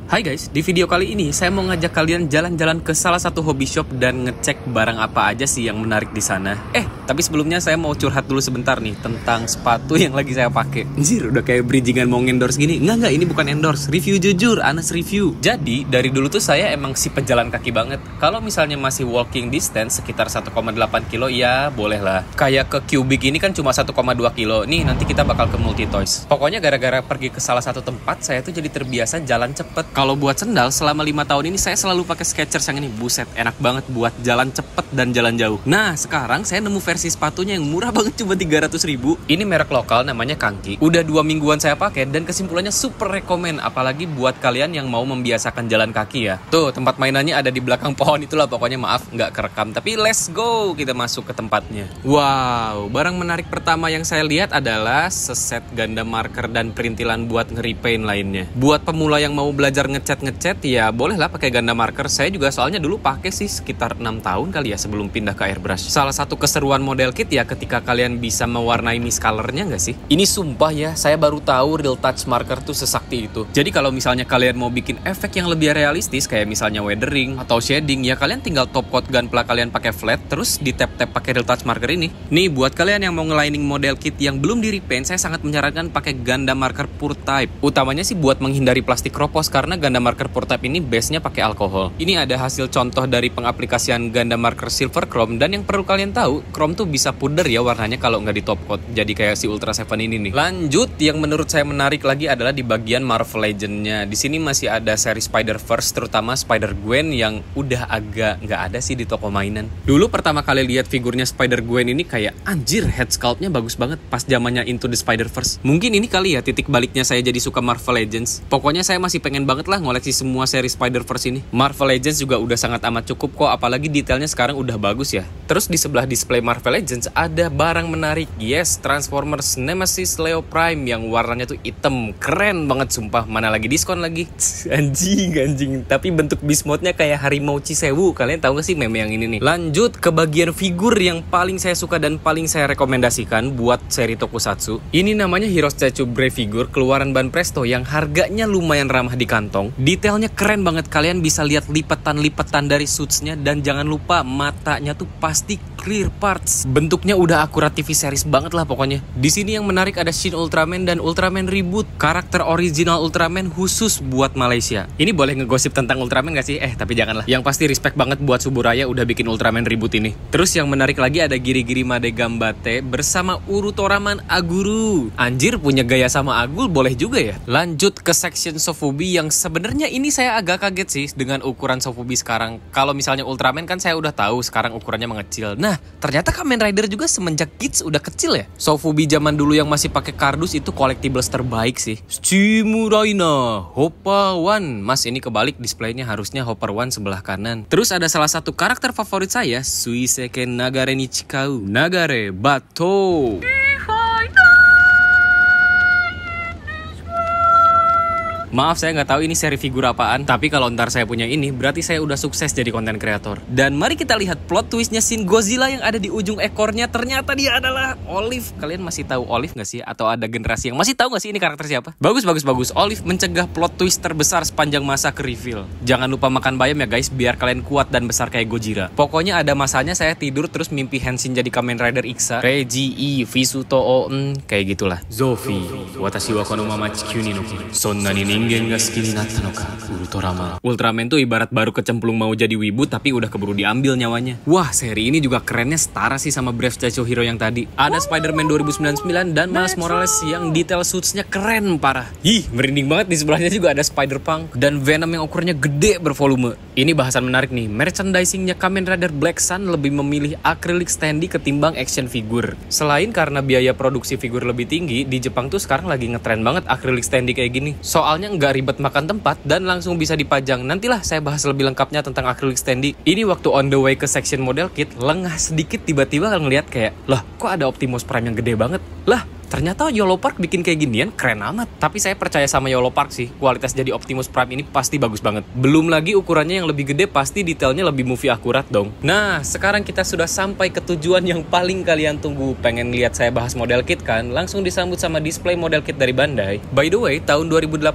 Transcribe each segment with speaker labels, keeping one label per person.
Speaker 1: Hai guys, di video kali ini saya mau ngajak kalian jalan-jalan ke salah satu hobby shop dan ngecek barang apa aja sih yang menarik di sana. Tapi sebelumnya saya mau curhat dulu sebentar nih tentang sepatu yang lagi saya pakai. Anjir, udah kayak bridgingan mau endorse gini. Enggak, ini bukan endorse, review jujur, Anas review. Jadi, dari dulu tuh saya emang si pejalan kaki banget. Kalau misalnya masih walking distance sekitar 1,8 kilo, ya boleh lah. Kayak ke Cubic ini kan cuma 1,2 kilo. Nih, nanti kita bakal ke Multi Toys. Pokoknya gara-gara pergi ke salah satu tempat, saya tuh jadi terbiasa jalan cepet. Kalau buat sendal, selama 5 tahun ini saya selalu pakai Skechers yang ini. Buset, enak banget buat jalan cepet dan jalan jauh. Nah, sekarang saya nemu versi sepatunya yang murah banget, cuma 300.000. Ini merek lokal namanya Kanki. Udah 2 mingguan saya pakai dan kesimpulannya super rekomen. Apalagi buat kalian yang mau membiasakan jalan kaki ya. Tuh, tempat mainannya ada di belakang pohon itulah. Pokoknya maaf, nggak kerekam. Tapi let's go, kita masuk ke tempatnya. Wow, barang menarik pertama yang saya lihat adalah seset Gundam marker dan perintilan buat nge-repaint lainnya. Buat pemula yang mau belajar ngecat ya bolehlah pakai Gundam marker. Saya juga soalnya dulu pakai sih sekitar 6 tahun kali ya sebelum pindah ke airbrush. Salah satu keseruan model kit ya ketika kalian bisa mewarnai mist color-nya nggak sih? Ini sumpah ya, saya baru tahu real touch marker tuh sesakti itu. Jadi kalau misalnya kalian mau bikin efek yang lebih realistis kayak misalnya weathering atau shading, ya kalian tinggal top coat gunpla kalian pakai flat terus di tap-tap pakai real touch marker ini. Nih buat kalian yang mau ngelining model kit yang belum di repaint, saya sangat menyarankan pakai Gundam marker pure type. Utamanya sih buat menghindari plastik kropos karena Gundam marker pure type ini base-nya pakai alkohol. Ini ada hasil contoh dari pengaplikasian Gundam marker silver chrome, dan yang perlu kalian tahu, chrome tuh bisa pudar ya warnanya kalau nggak di top coat. Jadi kayak si Ultra 7 ini nih. Lanjut, yang menurut saya menarik lagi adalah di bagian Marvel Legend-nya. Di sini masih ada seri Spider-Verse, terutama Spider-Gwen yang udah agak nggak ada sih di toko mainan. Dulu pertama kali lihat figurnya Spider-Gwen ini kayak anjir, head sculpt-nya bagus banget pas zamannya Into the Spider-Verse. Mungkin ini kali ya titik baliknya saya jadi suka Marvel Legends. Pokoknya saya masih pengen banget lah ngoleksi semua seri Spider-Verse ini. Marvel Legends juga udah sangat amat cukup kok, apalagi detailnya sekarang udah bagus ya. Terus di sebelah display Marvel Legends ada barang menarik. Yes, Transformers Nemesis Leo Prime yang warnanya tuh hitam. Keren banget sumpah, mana lagi diskon lagi. Anjing. Tapi bentuk beast mode-nya kayak harimau Cisewu. Kalian tahu gak sih meme yang ini nih? Lanjut ke bagian figur yang paling saya suka dan paling saya rekomendasikan buat seri Tokusatsu. Ini namanya Hero Statue Brave Figure keluaran Ban Presto yang harganya lumayan ramah di kantong. Detailnya keren banget, kalian bisa lihat lipetan-lipetan dari suitsnya, dan jangan lupa matanya tuh pasti clear parts. Bentuknya udah akurat TV series banget lah pokoknya. Di sini yang menarik ada Shin Ultraman dan Ultraman Reboot, karakter original Ultraman khusus buat Malaysia. Ini boleh ngegosip tentang Ultraman gak sih? Tapi janganlah. Yang pasti respect banget buat Suburaya udah bikin Ultraman Reboot ini. Terus yang menarik lagi ada Giri-Giri Made Gambate bersama Urutoraman Aguru. Anjir, punya gaya sama Agul boleh juga ya. Lanjut ke section Sofubi yang sebenarnya ini saya agak kaget sih dengan ukuran Sofubi sekarang. Kalau misalnya Ultraman kan saya udah tahu sekarang ukurannya mengecil. Nah, ternyata Kamen Rider juga semenjak Kids udah kecil ya. Sofubi zaman dulu yang masih pakai kardus itu collectibles terbaik sih. Shimuraina Hopper One. Mas, ini kebalik displaynya, harusnya Hopper One sebelah kanan. Terus ada salah satu karakter favorit saya, Suiseke Nagare ni Chikau Nagare Bato. Maaf, saya nggak tahu ini seri figur apaan, tapi kalau ntar saya punya ini, berarti saya udah sukses jadi konten kreator. Dan mari kita lihat plot twistnya Shin Godzilla yang ada di ujung ekornya. Ternyata dia adalah Olive. Kalian masih tahu Olive nggak sih? Atau ada generasi yang masih tahu nggak sih ini karakter siapa? Bagus. Olive mencegah plot twist terbesar sepanjang masa ke reveal. Jangan lupa makan bayam ya guys, biar kalian kuat dan besar kayak Gojira. Pokoknya ada masanya saya tidur terus mimpi Henshin jadi Kamen Rider Ixa, Reiji, Visuto Oen, kayak gitulah. Zofi, watashi wa kono mama chikyu ni no sonna ni Ultraman tuh ibarat baru kecemplung mau jadi wibu tapi udah keburu diambil nyawanya. Wah, seri ini juga kerennya setara sih sama Brave Statue Hero yang tadi. Ada Spider-Man 2099 dan Miles Morales yang detail suitsnya keren parah. Merinding banget. Di sebelahnya juga ada Spider-Punk dan Venom yang ukurannya gede bervolume. Ini bahasan menarik nih. Merchandisingnya Kamen Rider Black Sun lebih memilih acrylic standee ketimbang action figure. Selain karena biaya produksi figur lebih tinggi, di Jepang tuh sekarang lagi ngetren banget acrylic standee kayak gini. Soalnya nggak ribet makan tempat dan langsung bisa dipajang. Nantilah saya bahas lebih lengkapnya tentang acrylic standee. Ini waktu on the way ke section model kit, lengah sedikit tiba-tiba ngeliat kayak, lah kok ada Optimus Prime yang gede banget? Lah ternyata Yellow Park bikin kayak ginian keren amat. Tapi saya percaya sama Yellow Park sih, kualitas jadi Optimus Prime ini pasti bagus banget. Belum lagi ukurannya yang lebih gede, pasti detailnya lebih movie akurat dong. Nah, sekarang kita sudah sampai ke tujuan yang paling kalian tunggu. Pengen lihat saya bahas model kit kan? Langsung disambut sama display model kit dari Bandai. By the way, tahun 2018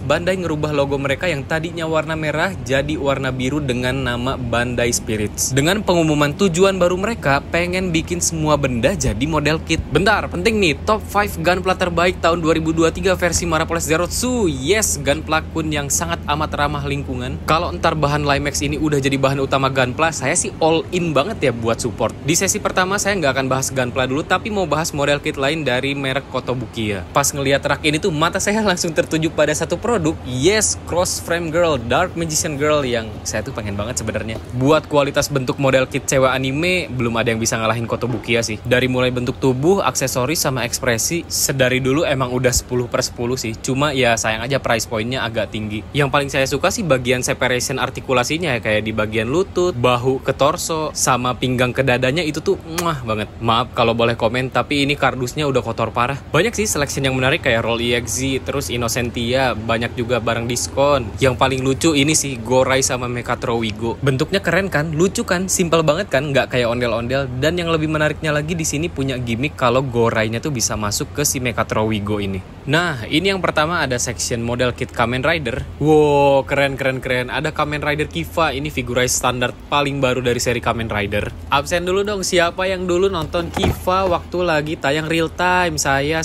Speaker 1: Bandai ngerubah logo mereka yang tadinya warna merah jadi warna biru dengan nama Bandai Spirits. Dengan pengumuman tujuan baru mereka, pengen bikin semua benda jadi model kit. Bentar, penting nih, top 5 gunpla terbaik tahun 2023 versi Marapoles Zerotsu. Yes, gunpla kun yang sangat amat ramah lingkungan. Kalau ntar bahan Limex ini udah jadi bahan utama gunpla, saya sih all in banget ya buat support. Di sesi pertama saya nggak akan bahas gunpla dulu, tapi mau bahas model kit lain dari merek Kotobukiya. Pas ngelihat rak ini tuh, mata saya langsung tertuju pada satu produk. Yes, Cross Frame Girl, Dark Magician Girl yang saya tuh pengen banget sebenarnya. Buat kualitas bentuk model kit cewek anime, belum ada yang bisa ngalahin Kotobukiya sih. Dari mulai bentuk tubuh, aksesoris, sama ekspresi, sedari dulu emang udah 10/10 sih. Cuma ya sayang aja price point-nya agak tinggi. Yang paling saya suka sih bagian separation artikulasinya ya, kayak di bagian lutut, bahu ke torso, sama pinggang ke dadanya itu tuh muah banget. Maaf kalau boleh komen, tapi ini kardusnya udah kotor parah. Banyak sih selection yang menarik kayak Roll EXZ, terus Innocentia, banyak juga barang diskon. Yang paling lucu ini sih Gorai sama Mechatro Wigo. Bentuknya keren kan, lucu kan, simple banget kan, nggak kayak ondel-ondel. Dan yang lebih menariknya lagi di sini punya gimmick kalau Gorainya tuh bisa masuk ke si Mechatro Wigo ini. Nah, ini yang pertama ada section model kit Kamen Rider. Wow, keren. Ada Kamen Rider Kiva, ini figurai standar paling baru dari seri Kamen Rider. Absen dulu dong, siapa yang dulu nonton Kiva waktu lagi tayang real time? Saya.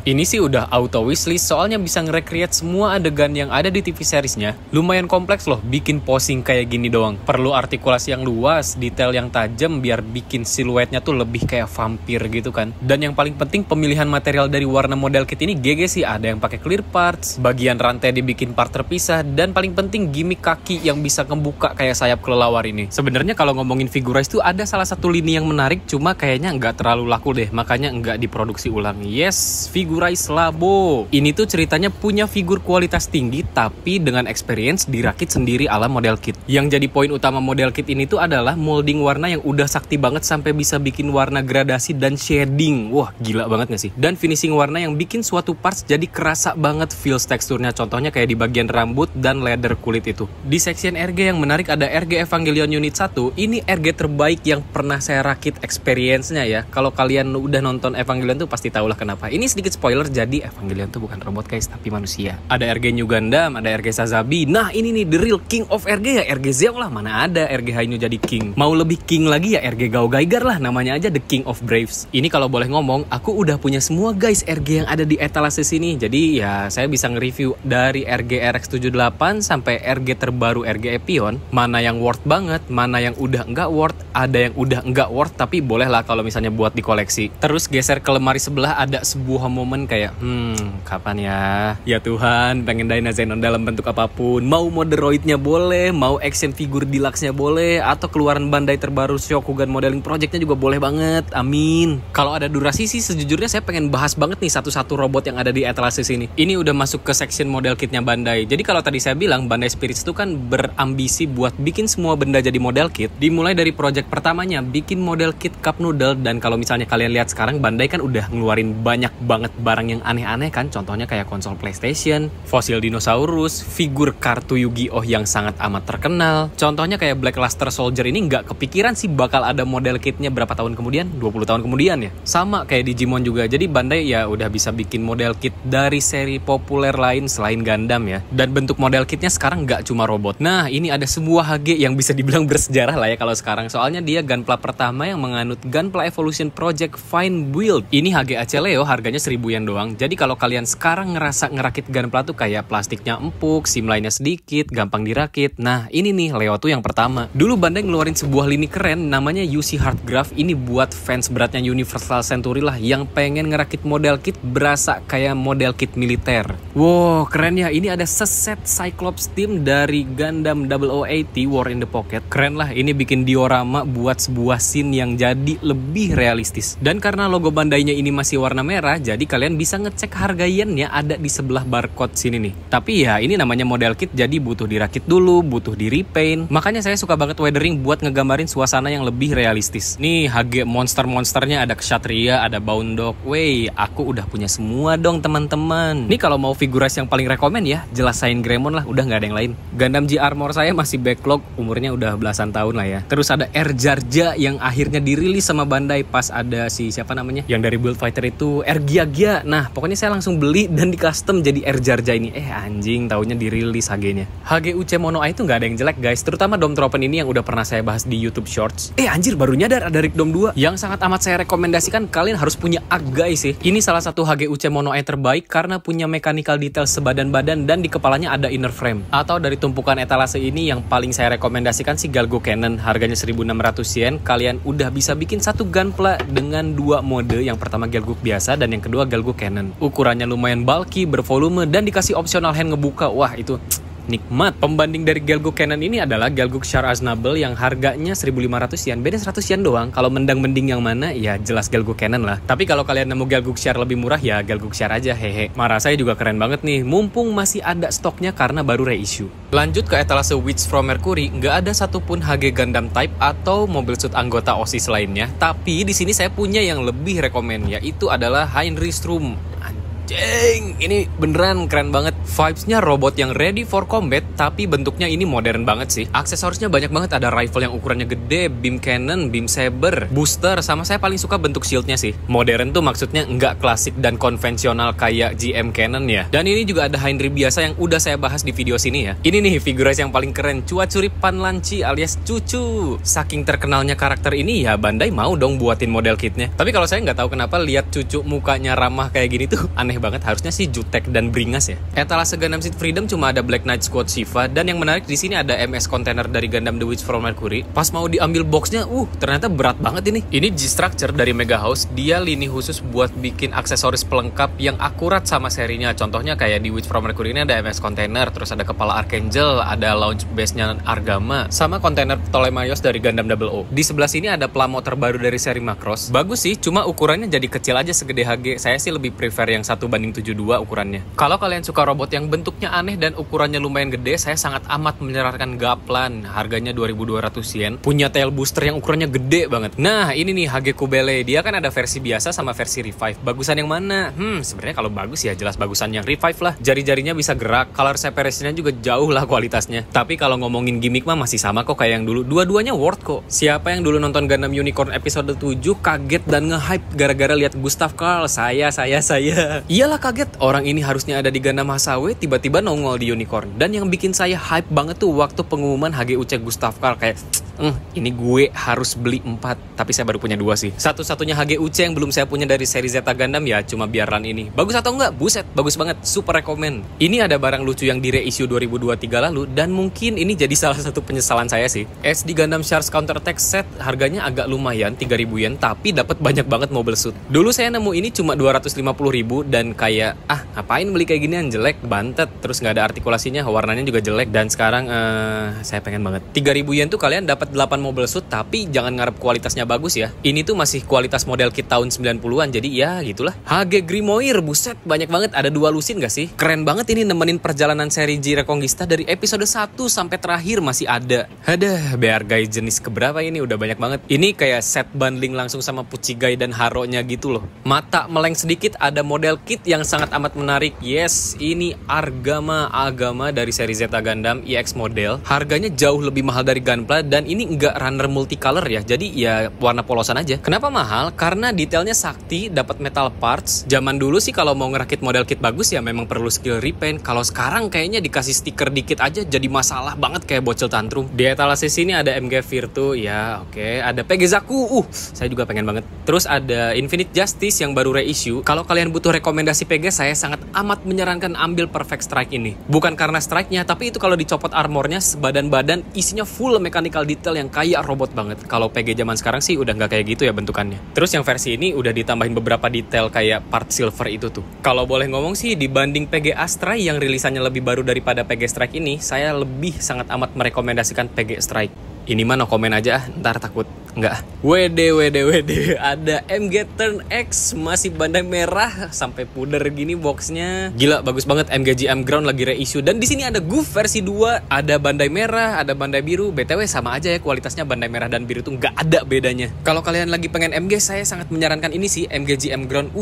Speaker 1: Ini sih udah auto wishlist, soalnya bisa nge-recreate semua adegan yang ada di TV seriesnya. Lumayan kompleks loh, bikin posing kayak gini doang. Perlu artikulasi yang luas, detail yang tajam biar bikin siluetnya tuh lebih kayak vampir gitu kan. Dan yang paling penting pemilihan material dari warna model kit ini GG sih, ada yang pakai clear parts, bagian rantai dibikin part terpisah, dan paling penting gimmick kaki yang bisa kebuka kayak sayap kelelawar ini. Sebenarnya kalau ngomongin Figurize tuh ada salah satu lini yang menarik, cuma kayaknya nggak terlalu laku deh, makanya nggak diproduksi ulang. Yes, Figurize Labo. Ini tuh ceritanya punya figur kualitas tinggi tapi dengan experience dirakit sendiri ala model kit. Yang jadi poin utama model kit ini tuh adalah molding warna yang udah sakti banget sampai bisa bikin warna gradasi dan shading. Wah, gila banget gak sih? Dan finishing warna yang bikin suatu parts jadi kerasa banget feels teksturnya. Contohnya kayak di bagian rambut dan leather kulit itu. Di section RG yang menarik ada RG Evangelion Unit 1. Ini RG terbaik yang pernah saya rakit experience-nya ya. Kalau kalian udah nonton Evangelion tuh pasti tahulah kenapa. Ini sedikit spoiler, jadi Evangelion tuh bukan robot guys, tapi manusia. Ada RG New Gundam, ada RG Sazabi. Nah, ini nih the real king of RG ya, RG Zeo lah. Mana ada RG Hainu jadi king. Mau lebih king lagi ya RG Gao Gaigar lah, namanya aja the king of Braves. Ini kalau boleh ngomong, aku udah punya semua guys RG yang ada di etalase sini. Jadi ya saya bisa nge-review dari RG RX78 sampai RG terbaru RG Epion, mana yang worth banget, mana yang udah nggak worth, ada yang udah nggak worth tapi boleh lah kalau misalnya buat dikoleksi. Terus geser ke lemari sebelah ada sebuah momen kayak kapan ya? Ya Tuhan, pengen Dynazenon dalam bentuk apapun. Mau Moderoid-nya boleh, mau action figure deluxe-nya boleh, atau keluaran Bandai terbaru Shokugan Modeling Project-nya juga boleh banget. Amin. Kalau ada durasi sih sejujurnya saya pengen bahas banget nih satu-satu robot yang ada di etalase sini. Ini udah masuk ke section model kitnya Bandai. Jadi kalau tadi saya bilang Bandai Spirits itu kan berambisi buat bikin semua benda jadi model kit. Dimulai dari project pertamanya bikin model kit Cup Noodle, dan kalau misalnya kalian lihat sekarang Bandai kan udah ngeluarin banyak banget barang yang aneh-aneh kan. Contohnya kayak konsol PlayStation, fosil dinosaurus, figur kartu Yu-Gi-Oh yang sangat amat terkenal. Contohnya kayak Black Luster Soldier ini nggak kepikiran sih bakal ada model kitnya berapa tahun kemudian, 20 tahun kemudian ya. Sama kayak Digimon juga. Jadi Bandai ya udah bisa bikin model kit dari seri populer lain selain Gundam ya. Dan bentuk model kitnya sekarang nggak cuma robot. Nah, ini ada sebuah HG yang bisa dibilang bersejarah lah ya kalau sekarang. Soalnya dia gunpla pertama yang menganut Gunpla Evolution Project Fine Build. Ini HG Acheleo, harganya 1000 yen doang. Jadi kalau kalian sekarang ngerasa ngerakit gunpla tuh kayak plastiknya empuk, sim lainnya sedikit, gampang dirakit. Nah, ini nih Leo tuh yang pertama. Dulu Bandai ngeluarin sebuah lini keren namanya UC Heartgraph. Ini buat fans beratnya Universal Century lah yang pengen ngerakit model kit berasa kayak model kit militer. Wow, keren ya. Ini ada seset Cyclops team dari Gundam 0080 War in the Pocket. Keren lah, ini bikin diorama buat sebuah scene yang jadi lebih realistis. Dan karena logo Bandainya ini masih warna merah, jadi kalian bisa ngecek harga yennya ada di sebelah barcode sini nih. Tapi ya ini namanya model kit, jadi butuh dirakit dulu, butuh di repaint. Makanya saya suka banget weathering buat ngegambarin suasana yang lebih realistis. Nih HG monster-monsternya ada Ksatria, ada Boundog. Wey, aku udah punya semua dong teman-teman. Nih kalau mau Figuras yang paling rekomen ya, jelas Saint Greymon lah, udah nggak ada yang lain. Gundam G Armor saya masih backlog, umurnya udah belasan tahun lah ya. Terus ada R Jar Jar yang akhirnya dirilis sama Bandai pas ada si siapa namanya yang dari Build Fighter itu, R Gia Gia. Nah pokoknya saya langsung beli dan di custom jadi R Jar Jar ini. Anjing, taunya dirilis HG-nya. HG Mono A itu nggak ada yang jelek guys, terutama Dom Tropen ini yang udah pernah saya bahas di YouTube Shorts. Anjir, baru nyadar ada Rick Dom 2 yang sangat amat saya rekomendasikan. Kalian harus punya Agai sih. Ini salah satu HG Mono A terbaik karena punya mechanical detail sebadan-badan dan di kepalanya ada inner frame. Atau dari tumpukan etalase ini yang paling saya rekomendasikan si Galgo Cannon. Harganya 1.600 yen. Kalian udah bisa bikin satu gunpla dengan dua mode. Yang pertama Galgo biasa dan yang kedua Galgo Cannon. Ukurannya lumayan bulky, bervolume dan dikasih optional hand ngebuka. Wah itu nikmat. Pembanding dari Galgo Cannon ini adalah Galgo Char Aznable yang harganya 1.500 yen. Beda 100 yen doang. Kalau mending yang mana ya jelas Galgo Cannon lah. Tapi kalau kalian nemu Galgo Char lebih murah ya Galgo Char aja, hehe. Marah saya juga keren banget nih, mumpung masih ada stoknya karena baru reissue. Lanjut ke etalase Witch from Mercury, nggak ada satupun HG Gundam Type atau mobil suit anggota OSIS lainnya. Tapi di sini saya punya yang lebih rekomen, yaitu adalah Heinrich Strum. Jeng, ini beneran keren banget. Vibes-nya robot yang ready for combat, tapi bentuknya ini modern banget sih. Aksesorisnya banyak banget, ada rifle yang ukurannya gede, beam cannon, beam saber, booster, sama saya paling suka bentuk shieldnya sih. Modern tuh maksudnya nggak klasik dan konvensional kayak GM Cannon ya. Dan ini juga ada Heinrich biasa yang udah saya bahas di video sini ya. Ini nih Figuras yang paling keren, Cuacuri Panlanci alias Cucu. Saking terkenalnya karakter ini ya Bandai mau dong buatin model kitnya. Tapi kalau saya nggak tahu kenapa lihat Cucu mukanya ramah kayak gini tuh aneh banget, harusnya sih jutek dan beringas ya. Etalase Gundam Seed Freedom cuma ada Black Knight Squad Shiva dan yang menarik di sini ada MS container dari Gundam The Witch from Mercury. Pas mau diambil boxnya, ternyata berat banget ini. Ini G-Structure dari Mega House, dia lini khusus buat bikin aksesoris pelengkap yang akurat sama serinya. Contohnya kayak di Witch from Mercury ini ada MS container, terus ada kepala Archangel, ada launch base-nya Argama, sama kontainer Ptolemaios dari Gundam Double O. Di sebelah sini ada plamo terbaru dari seri Macross. Bagus sih, cuma ukurannya jadi kecil aja segede HG. Saya sih lebih prefer yang 1:72 ukurannya. Kalau kalian suka robot yang bentuknya aneh dan ukurannya lumayan gede, saya sangat amat menyarankan Gaplan. Harganya 2.200 yen. Punya tail booster yang ukurannya gede banget. Nah, ini nih HG Kubele. Dia kan ada versi biasa sama versi Revive. Bagusan yang mana? Sebenarnya kalau bagus ya jelas bagusan yang Revive lah. Jari-jarinya bisa gerak, color separation-nya juga jauh lah kualitasnya. Tapi kalau ngomongin gimmick mah masih sama kok kayak yang dulu. Dua-duanya worth kok. Siapa yang dulu nonton Gundam Unicorn episode 7 kaget dan nge-hype gara-gara lihat Gustav Karl? Saya. Iyalah kaget, orang ini harusnya ada di Gundam Hasawe, tiba-tiba nongol di Unicorn. Dan yang bikin saya hype banget tuh waktu pengumuman HGUC Gustav Karl, kayak ini gue harus beli 4, tapi saya baru punya 2 sih. Satu-satunya HGUC yang belum saya punya dari seri Zeta Gundam ya cuma biar run ini. Bagus atau enggak? Buset, bagus banget, super rekomen. Ini ada barang lucu yang di reissue 2023 lalu dan mungkin ini jadi salah satu penyesalan saya sih. SD Gundam Charge Counter Attack set harganya agak lumayan, 3.000 yen, tapi dapat banyak banget mobile suit. Dulu saya nemu ini cuma 250.000 dan kayak ngapain beli kayak ginian, jelek, bantet, terus nggak ada artikulasinya, warnanya juga jelek. Dan sekarang saya pengen banget 3.000 yen tuh kalian dapat 8 mobile suit, tapi jangan ngarep kualitasnya bagus ya. Ini tuh masih kualitas model kit tahun 90-an, jadi ya gitulah. HG Grimoire, buset, banyak banget. Ada 2 lusin gak sih? Keren banget ini, nemenin perjalanan seri G Reconquista dari episode 1 sampai terakhir masih ada. Beargai jenis keberapa ini, udah banyak banget. Ini kayak set bundling langsung sama Puchigai dan Haro-nya gitu loh. Mata meleng sedikit, ada model kit yang sangat amat menarik. Yes, ini Agama dari seri Zeta Gundam EX model. Harganya jauh lebih mahal dari Gunpla dan ini nggak runner multicolor ya, jadi ya warna polosan aja. Kenapa mahal? Karena detailnya sakti, dapat metal parts. Zaman dulu sih kalau mau ngerakit model kit bagus ya memang perlu skill repaint. Kalau sekarang kayaknya dikasih stiker dikit aja jadi masalah banget kayak bocil tantrum. Di etalase sini ada MG Virtu, ya oke. Ada Pegezaku, saya juga pengen banget. Terus ada Infinite Justice yang baru reissue. Kalau kalian butuh rekomendasi PG, saya sangat amat menyarankan ambil Perfect Strike ini. Bukan karena strike-nya, tapi itu kalau dicopot armornya sebadan-badan isinya full mechanical detail yang kayak robot banget. Kalau PG zaman sekarang sih udah nggak kayak gitu ya bentukannya. Terus yang versi ini udah ditambahin beberapa detail kayak part silver itu tuh. Kalau boleh ngomong sih dibanding PG Astray yang rilisannya lebih baru daripada PG Strike ini, saya lebih sangat amat merekomendasikan PG Strike. Ini mah no komen aja, ntar takut Enggak. WD. Ada MG Turn X masih Bandai merah sampai puder gini boxnya. Gila, bagus banget. MG GM Ground lagi reissue. Dan di sini ada Goof versi 2, ada Bandai merah, ada Bandai biru. BTW sama aja ya kualitasnya, Bandai merah dan biru tuh nggak ada bedanya. Kalau kalian lagi pengen MG, saya sangat menyarankan ini sih, MG GM Ground.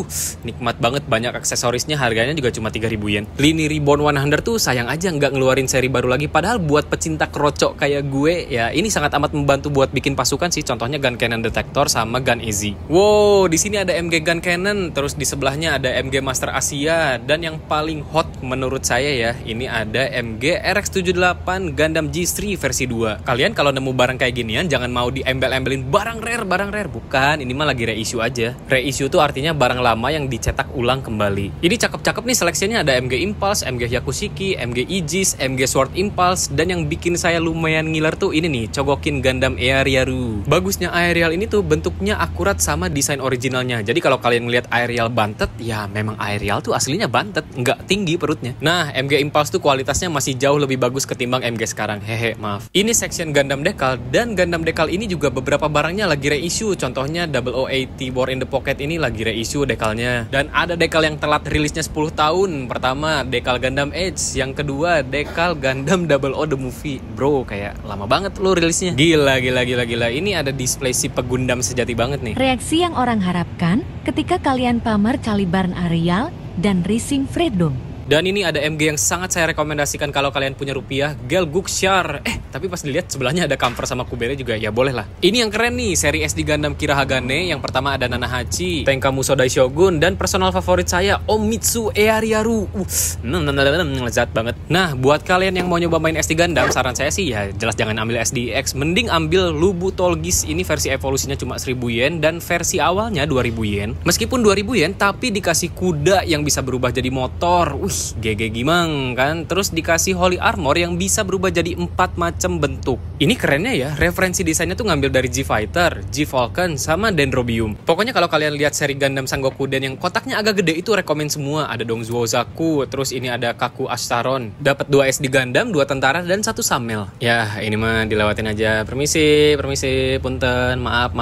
Speaker 1: Nikmat banget, banyak aksesorisnya, harganya juga cuma 3.000 yen. Lini Reborn 100 tuh sayang aja nggak ngeluarin seri baru lagi. Padahal buat pecinta kerocok kayak gue, ya ini sangat amat membantu buat bikin pasukan sih. Contohnya Gun Cannon Detector sama Gun Easy. Wow, di sini ada MG Gun Cannon, terus di sebelahnya ada MG Master Asia, dan yang paling hot menurut saya ya, ini ada MG RX78 Gundam G3 versi 2. Kalian kalau nemu barang kayak ginian jangan mau diembel-embelin barang rare. Bukan, ini mah lagi reissue aja. Reissue tuh artinya barang lama yang dicetak ulang kembali. Ini cakep-cakep nih seleksinya, ada MG Impulse, MG Hyakushiki, MG Aegis, MG Sword Impulse, dan yang bikin saya lumayan ngiler tuh ini nih, Chogokin Gundam Aeriaru. Bagusnya Aerial ini tuh bentuknya akurat sama desain originalnya. Jadi kalau kalian ngeliat Aerial bantet, ya memang Aerial tuh aslinya bantet, nggak tinggi perutnya. Nah, MG Impulse tuh kualitasnya masih jauh lebih bagus ketimbang MG sekarang. Hehe, maaf. Ini section Gundam Decal, dan Gundam Decal ini juga beberapa barangnya lagi reissue. Contohnya 0080 War in the Pocket ini lagi reissue dekalnya. Dan ada dekal yang telat rilisnya 10 tahun. Pertama, dekal Gundam Age. Yang kedua, dekal Gundam 00 The Movie. Bro, kayak lama banget lo rilisnya. Gila. Ini ada display si pegundam sejati banget nih.
Speaker 2: Reaksi yang orang harapkan ketika kalian pamer Caliburn Aerial dan Rising Freedom.
Speaker 1: Dan ini ada MG yang sangat saya rekomendasikan kalau kalian punya rupiah, Gelgukshar. Tapi pas dilihat sebelahnya ada cover sama Kubere juga, ya boleh lah. Ini yang keren nih, seri SD Gundam Kira Hagane. Yang pertama ada Nanahachi, Tenka Musou Shogun, dan personal favorit saya, Omitsu Aeriaru. Lezat banget. Nah, buat kalian yang mau nyoba main SD Gundam, saran saya sih ya jelas jangan ambil SDX, mending ambil Lubu Tolgis. Ini versi evolusinya cuma 1000 yen, dan versi awalnya 2000 yen. Meskipun 2000 yen, tapi dikasih kuda yang bisa berubah jadi motor. GG gimang kan. Terus dikasih Holy Armor yang bisa berubah jadi 4 macam bentuk. Ini kerennya ya, referensi desainnya tuh ngambil dari G-Fighter, G-Falcon, sama Dendrobium. Pokoknya kalau kalian lihat seri Gundam Sangokuden yang kotaknya agak gede itu rekomen semua. Ada Dongzuo Zaku, terus ini ada Kaku Ashtaron. Dapat 2 SD Gundam, 2 tentara, dan 1 Samel. Ya, ini mah dilewatin aja. Permisi, punten, maaf.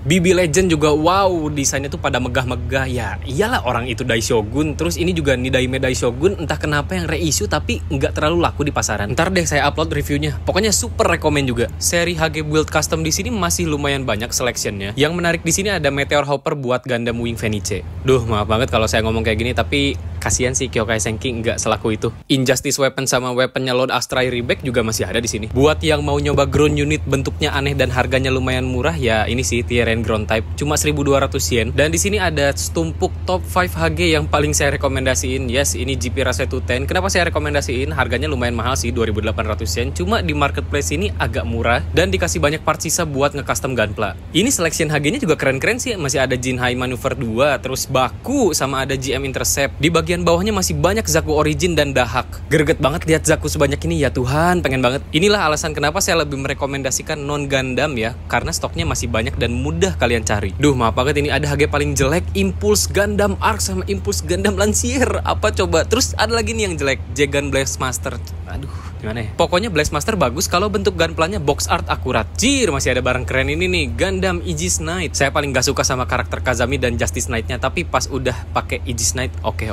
Speaker 1: BB Legend juga wow, desainnya tuh pada megah-megah. Ya, iyalah orang itu Daishogun. Terus ini juga Nidaime Daishogun, entah kenapa yang reissue tapi nggak terlalu laku di pasaran. Ntar deh saya upload reviewnya. Pokoknya super rekomen juga. Seri HG Build Custom di sini masih lumayan banyak selectionnya. Yang menarik di sini ada Meteor Hopper buat Gundam Wing Venice. Duh, maaf banget kalau saya ngomong kayak gini, tapi kasihan sih Kyokai Senki nggak selaku itu. Injustice Weapon sama weaponnya Lord Astray Rebek juga masih ada di sini. Buat yang mau nyoba ground unit bentuknya aneh dan harganya lumayan murah, ya ini sih Tieren Ground Type, cuma 1.200 yen. Dan di sini ada stumpuk top 5 HG yang paling saya rekomendasiin. Yes, ini GP Rase 210. Kenapa saya rekomendasiin? Harganya lumayan mahal sih, 2.800 yen. Cuma di marketplace ini agak murah dan dikasih banyak part sisa buat nge-custom gunpla. Ini selection HG-nya juga keren-keren sih. Masih ada Jinhai Maneuver 2, terus Baku, sama ada GM Intercept. Di bagian bawahnya masih banyak Zaku Origin dan Dahak. Greget banget lihat Zaku sebanyak ini, ya Tuhan, pengen banget. Inilah alasan kenapa saya lebih merekomendasikan non Gundam ya, karena stoknya masih banyak dan mudah kalian cari. Duh, maaf banget, ini ada HG paling jelek, Impulse Gundam Arc sama Impulse Gundam Lancier. Apa coba? Terus ada lagi nih yang jelek, Jegan Blastmaster. Aduh, gimana ya? Pokoknya Blastmaster bagus kalau bentuk gunpla-nya box art akurat. Jir, masih ada barang keren ini nih, Gundam Aegis Knight. Saya paling gak suka sama karakter Kazami dan Justice Knight-nya, tapi pas udah pakai Aegis Knight, oke.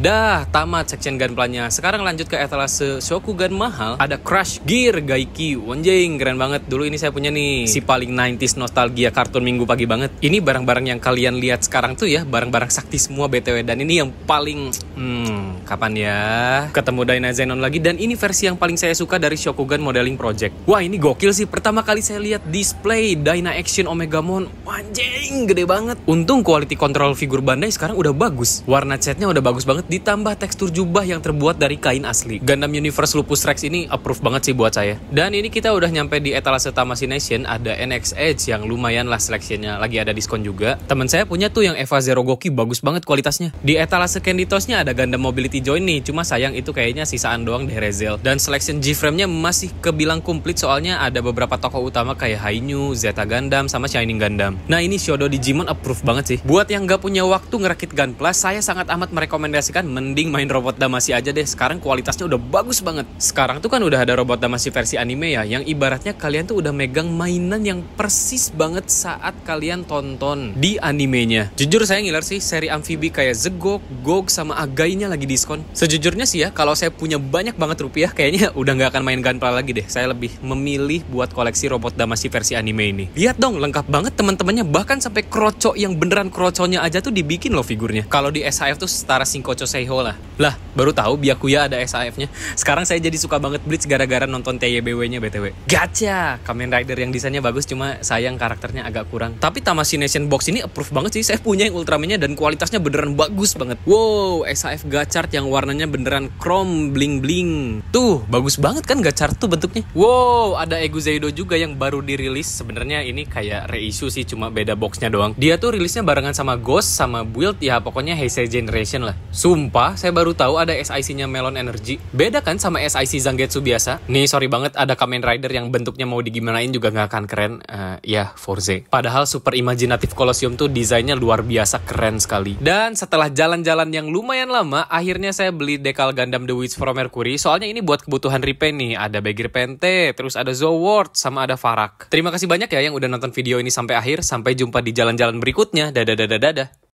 Speaker 1: Dah, tamat section gunpla-nya. Sekarang lanjut ke etalase Shokugan mahal. Ada Crush Gear Gaiki. Wonjing, keren banget. Dulu ini saya punya nih, si paling 90s nostalgia kartun minggu pagi banget. Ini barang-barang yang kalian lihat sekarang tuh ya, barang-barang sakti semua BTW. Dan ini yang paling kapan ya ketemu Dyna Zenon lagi. Dan ini versi yang paling saya suka dari Shokugan Modeling Project. Wah, ini gokil sih. Pertama kali saya lihat display Dyna Action Omegamon, anjing, gede banget. Untung quality control figur Bandai sekarang udah bagus. Warna catnya udah bagus banget, ditambah tekstur jubah yang terbuat dari kain asli. Gundam Universe Lupus Rex ini approve banget sih buat saya. Dan ini kita udah nyampe di etalase Tamashii Nation. Ada NX Edge yang lumayan lah seleksinya, lagi ada diskon juga. Temen saya punya tuh yang Eva Zero Goki, bagus banget kualitasnya. Di etalase Candy Toys-nya ada Gundam Gundam Mobility Joint nih, cuma sayang itu kayaknya sisaan doang deh Rezel. Dan selection G-frame-nya masih kebilang komplit soalnya ada beberapa tokoh utama kayak Hainu, Zeta Gundam, sama Shining Gundam. Nah ini Shodo Digimon approve banget sih. Buat yang gak punya waktu ngerakit Gunpla, saya sangat amat merekomendasikan mending main Robot Damacy aja deh. Sekarang kualitasnya udah bagus banget. Sekarang tuh kan udah ada Robot Damacy versi anime ya, yang ibaratnya kalian tuh udah megang mainan yang persis banget saat kalian tonton di animenya. Jujur saya ngiler sih, seri amfibi kayak Zegok, Gog, sama Againya lagi diskon. Sejujurnya sih ya, kalau saya punya banyak banget rupiah, kayaknya udah nggak akan main Gunpla lagi deh. Saya lebih memilih buat koleksi Robot Damacy versi anime ini. Lihat dong, lengkap banget teman-temannya. Bahkan sampai kroco yang beneran kroconya aja tuh dibikin loh figurnya. Kalau di SHF tuh setara Shinkocho Seiho lah. Lah, baru tahu Byakuya ada SHF-nya. Sekarang saya jadi suka banget Bleach gara-gara nonton TYBW-nya BTW. Gacha! Kamen Rider yang desainnya bagus, cuma sayang karakternya agak kurang. Tapi Tamashii Nation Box ini approve banget sih. Saya punya yang Ultraman-nya dan kualitasnya beneran bagus banget. Wow, SHF Gachard yang warnanya beneran chrome bling-bling. Tuh, bagus banget kan Gachard tuh bentuknya. Wow, ada Egu Zeido juga yang baru dirilis. Sebenarnya ini kayak reissue sih, cuma beda boxnya doang. Dia tuh rilisnya barengan sama Ghost, sama Build, ya pokoknya Heisei Generation lah. Sumpah, saya baru tahu ada SIC-nya Melon Energy. Beda kan sama SIC Zangetsu biasa. Nih, sorry banget ada Kamen Rider yang bentuknya mau digimanain juga nggak akan keren. Ya, Forze. Padahal Super Imaginative Colosseum tuh desainnya luar biasa keren sekali. Dan setelah jalan-jalan yang lumayan lama, akhirnya saya beli dekal Gundam The Witch from Mercury. Soalnya ini buat kebutuhan repaint nih. Ada Begir Pente, terus ada Zoword, sama ada Farak. Terima kasih banyak ya yang udah nonton video ini sampai akhir. Sampai jumpa di jalan-jalan berikutnya. Dadah.